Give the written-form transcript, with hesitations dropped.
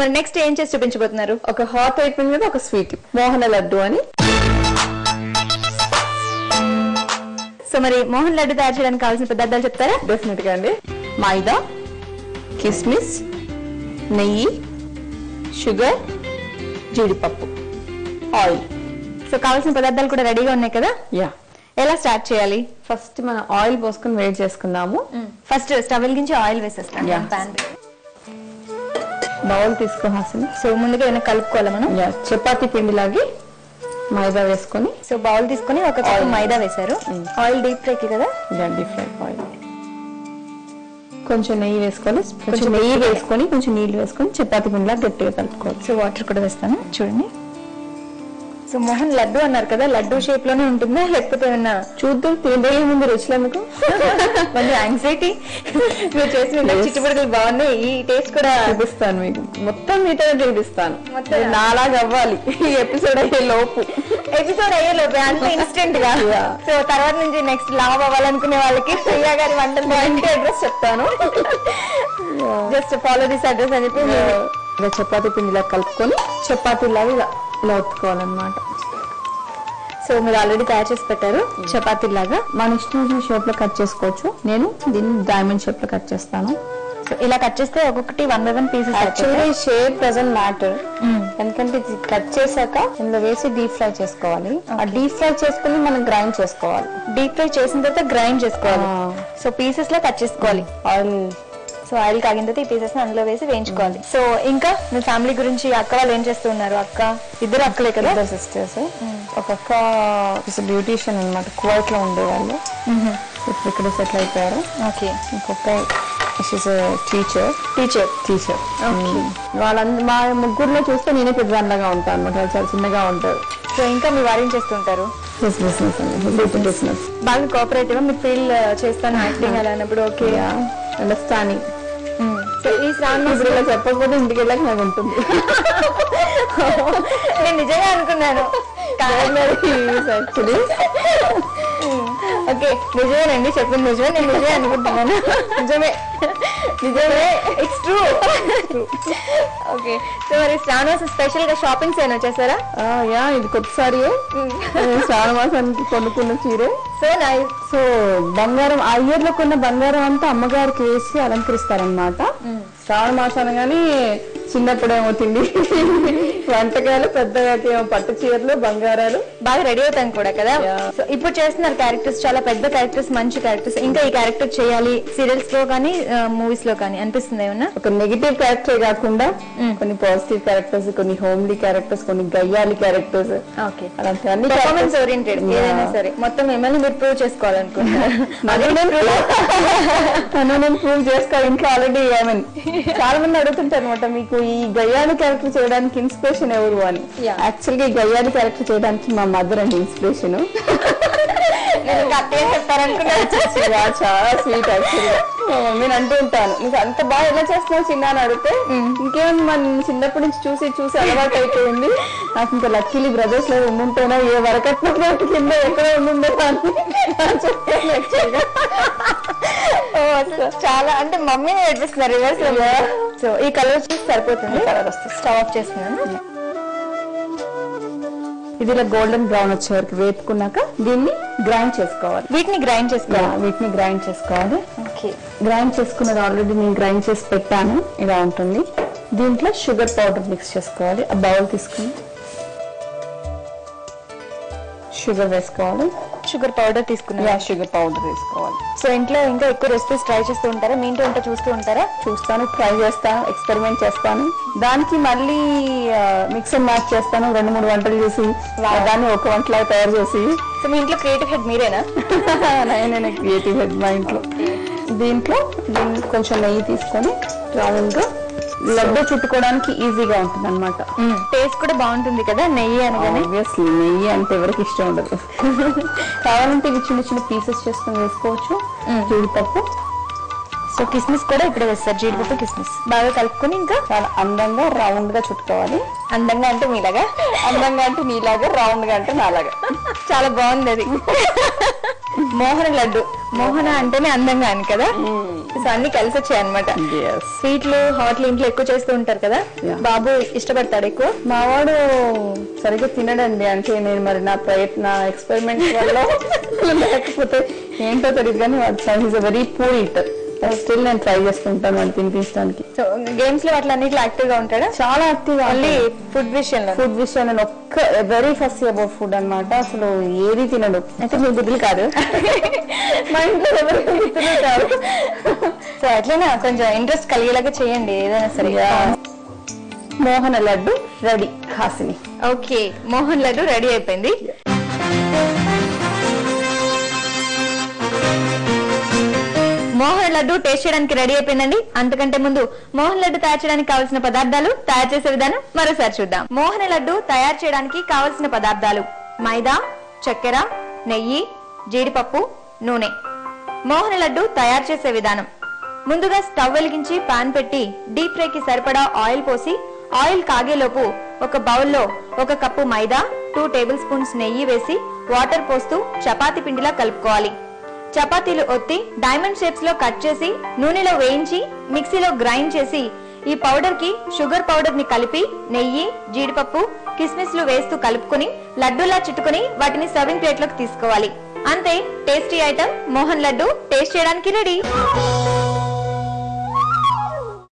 మరి నెక్స్ట్ ఏం చేసి చూపించబోతున్నారు? ఒక హాట్ ఐటమ్ మీద ఒక స్వీట్, మోహన లడ్డు అని. సో మరి మోహన్ లడ్డు తయారు చేయడానికి కావాల్సిన పదార్థాలు చెప్తారా? డెఫినెట్ గా అండి. మైదా, కిస్మిస్, నెయ్యి, షుగర్, జీడిపప్పు, ఆయిల్. సో కావాల్సిన పదార్థాలు కూడా రెడీగా ఉన్నాయి కదా? యా. ఎలా స్టార్ట్ చేయాలి? ఫస్ట్ మనం ఆయిల్ పోసుకొని వేడి చేసుకుందాము. ఫస్ట్ స్టవ్ వెలిగించి ఆయిల్ వేసేస్తాం. బౌల్ తీసుకొని హాసిని. సో ముందుగా ఏమైనా కలుపుకోవాలి మనం? చపాతీ పిండిలాగి మైదా వేసుకొని. సో బౌల్ తీసుకొని ఒక కప్పు మైదా వేశారు. ఆయిల్ డీప్ ఫ్రైకి కదా? Deep fry oil. కొంచెం నెయ్యి వేసుకొని, కొంచెం నీళ్లు వేసుకొని చపాతీ పిండిలా గట్టిగా కలుపుకోవాలి. సో వాటర్ కూడా వేస్తాను చూడండి. సో మోహన్ లడ్డు అన్నారు కదా, లడ్డు షేప్ లోనే ఉంటుందా లేకపోతే ఏమన్నా? చూద్దాం, తినే ముందు రుచులు ఎందుకు మళ్ళీ యాంగ్జైటీ. మీరు చేసిన చిట్టుబడుగులు బాగున్నాయి, ఈ టేస్ట్ కూడా చూపిస్తాను మీకు. మొత్తం మీతో చూపిస్తాను, నాలాగా అవ్వాలి ఈ ఎపిసోడ్ అయ్యే లోపు. అంత ఇన్స్టెంట్ గా. సో తర్వాత నుంచి నెక్స్ట్ లావ్ అవ్వాలనుకునే వాళ్ళకి ప్రియా గారి వంటలు అడ్రస్ చెప్తాను. జస్ట్ ఫాలో దిస్ అడ్రస్ అని చెప్పి ఇలా చపాతీ పిండిలా కలుపుకొని చపాతీలాగా ఇలా ఒత్తుకోవాలన్నమాట. సో మీరు ఆల్రెడీ తయారు చేసి పెట్టారు చపాతీలాగా. మన ఇష్టం షేప్ లో కట్ చేసుకోవచ్చు. నేను దీన్ని డైమండ్ షేప్ లో కట్ చేస్తాను. సో ఇలా కట్ చేస్తే ఒక్కొక్కటి 1 by 1 pieces. Actually shape doesn't matter, ఎందుకంటే ఇది కట్ చేశాక ఇందులో వేసి డీప్ ఫ్రై చేసుకోవాలి. ఆ డీప్ ఫ్రై చేసుకుని మనం గ్రైండ్ చేసుకోవాలి. డీప్ ఫ్రై చేసిన తర్వాత గ్రైండ్ చేసుకోవాలి. సో పీసెస్ లా కట్ చేసుకోవాలి. ఆయిల్ సో ఆయిల్ కాగిన తర్వాత ఈ పీసెస్ అందులో వేసి వేయించుకోవాలి. సో ఇంకా మీ ఫ్యామిలీ గురించి, అక్క వాళ్ళు ఏం చేస్తున్నారు? అక్క ఇద్దరు అక్కలే కదా? ఇద్దరు సిస్టర్స్. ఒక అక్క బ్యూటీషియన్ అనమాట, కువైట్ లో ఉండేవాళ్ళు, ఇప్పుడు ఇక్కడ సెటిల్ అయిపోయారు. ఓకే. ఇంకొక టీచర్. వాళ్ళందరూ మా ముగ్గురులో చూస్తే నేనే పెద్దదానిలాగా ఉంటాను అనమాట, చాలా చిన్నగా ఉంటారు. సో ఇంకా మీ వారు ఏం చేస్తుంటారు? బిజినెస్. బాగా కోఆపరేటివ్. మీరు ఫీల్ చేస్తాను యాక్టింగ్ అలా అన్నప్పుడు ఓకే అండర్స్టాండింగ్. సో ఈ శ్రావణ మాసంలో చెప్పకపోతే ఇంటికి వెళ్ళాక నాకు ఉంటుంది. నేను నిజంగా అనుకున్నాను. ఓకే నిజమేనండి, చెప్పింది నిజమే, నేను నిజమే అనుకుంటున్నాను. నిజమే ఇట్స్ ట్రూ. ఓకే. సో మరి శ్రావణ మాసం స్పెషల్ గా షాపింగ్స్ ఏమైనా వచ్చేసారా? యా, ఇది కొత్తసారి శ్రావణ మాసానికి కొనుక్కున్న చీరే. So nice. సో బంగారం, ఆ ఇయర్ లో కొన్న బంగారం అంతా అమ్మగారికి వేసి అలంకరిస్తారనమాట. శ్రావణ మాసాన్ని గానీ చిన్నప్పుడేమో తిండి వంటకాలు, పెద్దగా పట్టు చీరలు, బంగారాలు. బాగా రెడీ అవుతాం కూడా కదా. సో ఇప్పుడు చేస్తున్నారు క్యారెక్టర్స్, చాలా పెద్ద క్యారెక్టర్స్, మంచి క్యారెక్టర్స్. ఇంకా ఈ క్యారెక్టర్ చేయాలి సీరియల్స్ లో కానీ మూవీస్ లో కానీ అనిపిస్తుంది ఏమన్నా? ఒక నెగిటివ్ క్యారెక్టర్ కాకుండా కొన్ని పాజిటివ్ క్యారెక్టర్స్, కొన్ని హోమ్లీ క్యారెక్టర్స్, కొన్ని గయ్యాలి క్యారెక్టర్స్. ఓకే. అలాంటి పర్ఫార్మెన్స్ ఓరియంటెడ్ ఏదైనా సరే మొత్తం మిమ్మల్ని మీరు ప్రూవ్ చేసుకోవాలనుకుంటున్నారు. నేను ప్రూవ్ చేసుకోవాలి. ఇంట్లో ఆల్రెడీ చాలా మంది అడుగుతుంటారు అనమాట, మీకు ఈ గయ్యాలి క్యారెక్టర్ చేయడానికి ఇన్స్పిరేషన్ ఎవరు అని. యాక్చువల్ గా ఈ గయ్యాలి క్యారెక్టర్ చేయడానికి మా మదర్ అండి ఇన్స్పిరేషన్. చాలా స్వీట్ యాక్చువల్గా. నేను అంటూ ఉంటాను, నీకు అంత బాగా ఎలా చేస్తున్నావు చిన్న అని అడిగితే, ఇంకేమన్నా మన చిన్నప్పటి నుంచి చూసి అలవాటు అయిపోయింది. నాకు ఇంకా లక్కీలీ బ్రదర్స్ లో ఉండుంటేనా, ఏ వరకట్నం కింద ఎక్కడ ఉండుండేదా అని చెప్పాను యాక్చువల్గా. చాలా అంటే మమ్మీని నేర్పిస్తున్నారు రివర్స్ లో. సో ఈ కలర్ వచ్చి సరిపోతుంది. కలర్ వస్తుంది. స్టవ్ ఆఫ్ చేస్తున్నాను. ఇది ఇలా గోల్డెన్ బ్రౌన్ వచ్చే వరకు వేపుకున్నాక దీన్ని గ్రైండ్ చేసుకోవాలి. వీటిని గ్రైండ్ చేసుకోవాలి. ఓకే. గ్రైండ్ చేసుకున్నది ఆల్రెడీ నేను గ్రైండ్ చేసి పెట్టాను. ఇలా ఉంటుంది. దీంట్లో షుగర్ పౌడర్ మిక్స్ చేసుకోవాలి. ఆ బౌల్ తీసుకుని షుగర్ వేసుకోవాలి. షుగర్ పౌడర్ తీసుకున్నా. షుగర్ పౌడర్ వేసుకోవాలి. సో ఇంట్లో ఇంకా ఎక్కువ రెసిపీస్ ట్రై చేస్తూ ఉంటారా? మీ ఇంట్లో వంట చూస్తూ ఉంటారా? చూస్తాను, ట్రై చేస్తాను, ఎక్స్పెరిమెంట్ చేస్తాను. దానికి మళ్ళీ మిక్స్ అండ్ మ్యాచ్ చేస్తాను. 2-3 వంటలు చేసి దాన్ని ఒక వంటలాగా తయారు చేసి. సో మీ ఇంట్లో క్రియేటివ్ హెడ్ మీరేనా? నేను క్రియేటివ్ హెడ్ మా ఇంట్లో. దీంట్లో కొంచెం నెయ్యి తీసుకొని రౌండ్ గా లడ్డు చుట్టుకోవడానికి ఈజీగా ఉంటుంది అనమాట. టేస్ట్ కూడా బాగుంటుంది కదా నెయ్యి అనగానే. ఆబ్వియస్లీ నెయ్యి అంటే ఎవరికి ఇష్టం ఉండదు. కావాలంటే ఇవి చిన్న చిన్న పీసెస్ చేసుకొని వేసుకోవచ్చు. జీడిపప్పు. సో కిస్మిస్ కూడా ఇప్పుడే వేస్తారు. జీడిపప్పు, కిస్మిస్ బాగా కలుపుకొని ఇంకా చాలా అందంగా రౌండ్ గా చుట్టుకోవాలి. అందంగా అంటే మీలాగా, అందంగా అంటే మీలాగా, రౌండ్ గా అంటే నాలాగా. చాలా బాగుంది అది. మోహన లడ్డు మోహన అంటేనే అందంగా అని కదా, సో అన్ని కలిసి వచ్చాయి అనమాట. స్వీట్లు హాట్లు ఇంట్లో ఎక్కువ చేస్తూ ఉంటారు కదా, బాబు ఇష్టపడతాడు ఎక్కువ? మావాడు సరిగ్గా తినడండి, అంటే నేను మరి నా ఎక్స్పెరిమెంట్ వల్ల లేకపోతే ఏంటో తెలియదు కానీ వాడు వెరీ పూర్ ఈటర్. స్టిల్ నేను ట్రై చేస్తుంటాను వాడిని తినిపించడానికి. సో గేమ్స్ లో అట్లా అన్నిట్లో యాక్టివ్ గా ఉంటాడా? చాలా యాక్టివ్ గా. ఓన్లీ ఫుడ్ విషయంలో వెరీ ఫస్ట్ అబౌట్ ఫుడ్ అనమాట. అసలు ఏది తినడు. అయితే మీ బుద్ధులు కాదు, మా ఇంట్లో ఎవరు బుద్ధులు కాదు. సో అట్లనే కొంచెం ఇంట్రెస్ట్ కలిగేలాగా చేయండి ఏదైనా సరే. Mohan laddu ready Hasini. Okay, Mohan laddu ready అయిపోయింది. మోహన్ లడ్డు టేస్ట్ చేయడానికి రెడీ అయిపోయిందండి. అంతకంటే ముందు మోహన్ లడ్డు తయారు చేయడానికి కావాల్సిన పదార్థాలు, తయారు చేసే విధానం మరోసారి చూద్దాం. మోహన్ లడ్డు తయారు చేయడానికి కావలసిన పదార్థాలు: మైదా, చక్కెర, నెయ్యి, జీడిపప్పు, నూనె. మోహన్ లడ్డు తయారు చేసే విధానం: ముందుగా స్టవ్ వెలిగించి పాన్ పెట్టి డీప్ ఫ్రైకి సరిపడా ఆయిల్ పోసి, ఆయిల్ కాగేలోపు ఒక బౌల్లో 1 కప్పు మైదా, 2 టేబుల్ స్పూన్స్ నెయ్యి వేసి వాటర్ పోస్తూ చపాతీ పిండిలా కలుపుకోవాలి. చపాతీలు ఒత్తి డైమండ్ షేప్స్ లో కట్ చేసి నూనెలో వేయించి మిక్సీలో గ్రైండ్ చేసి ఈ పౌడర్ కి షుగర్ పౌడర్ ని కలిపి నెయ్యి, జీడిపప్పు, కిస్మిస్లు వేస్తూ కలుపుకుని లడ్డూలా చుట్టుకుని వాటిని సర్వింగ్ ప్లేట్ లోకి తీసుకోవాలి. అంతే, tasty item Mohan laddu taste చేయడానికి రెడీ.